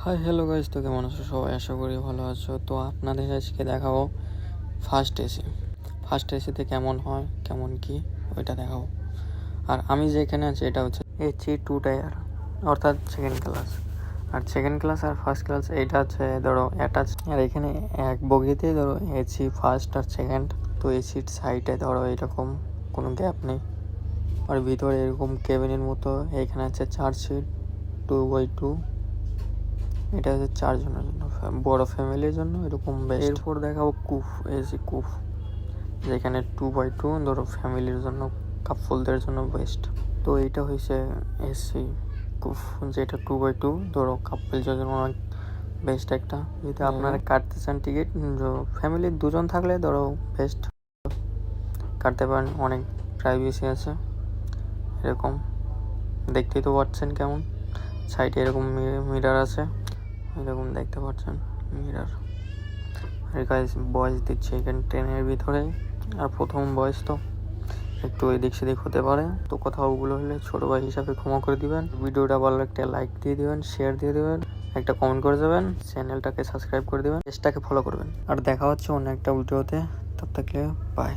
Hi hello guys, তো কেমন আছো সবাই? আশা করি ভালো আছো। তো আপনাদের আজকে দেখাবো ফার্স্ট এসিতে কেমন হয়, কেমন কি ওইটা দেখাবো। আর আমি যেখানে আছি এটা হচ্ছে AC 2 টায়ার, অর্থাৎ সেকেন্ড ক্লাস। আর সেকেন্ড ক্লাস আর ফার্স্ট ক্লাস এইটা হচ্ছে ধরো অ্যাটাচ। আর এখানে এক বগিতে ধরো এসি ফার্স্ট আর সেকেন্ড। তো এসির সাইডে ধরো এরকম কোনো গ্যাপ নেই। আর ভিতরে এরকম কেবিনের মতো এখানে আছে 4 সিট 2x2। এটা হচ্ছে 4 জনের জন্য, বড় ফ্যামিলির জন্য এরকম বেস্ট। এরপর দেখাবো এসি কুফ, যেখানে 2x2 ধরো ফ্যামিলির জন্য, কাপলদের জন্য বেস্ট। তো এইটা হয়েছে এসি কুফ, যেটা 2x2 ধরো কাপলের জন্য অনেক বেস্ট একটা। যদি আপনারা কাটতে চান টিকিট, ফ্যামিলির 2জন থাকলে ধরো বেস্ট কাটতে পারেন, অনেক প্রাইভেসি আছে। এরকম দেখতেই তো পাচ্ছেন কেমন, সাইডে এরকম মিরার আছে, এরকম দেখতে পাচ্ছেন মিরার। আর গাইস বয়স দিচ্ছে এখানে ট্রেনের ভিতরে, আর প্রথম বয়স তো একটু এদিক সেদিক হতে পারে। তো কথাগুলো হলে ছোট ভাই হিসাবে ক্ষমা করে দিবেন। ভিডিওটা ভালো একটা লাইক দিয়ে দিবেন, শেয়ার দিয়ে দিবেন, একটা কমেন্ট করে যাবেন, চ্যানেলটাকে সাবস্ক্রাইব করে দিবেন, পেজটাকে ফলো করবেন। আর দেখা হচ্ছে অন্য একটা ভিডিওতে, তব থাকলে বাই।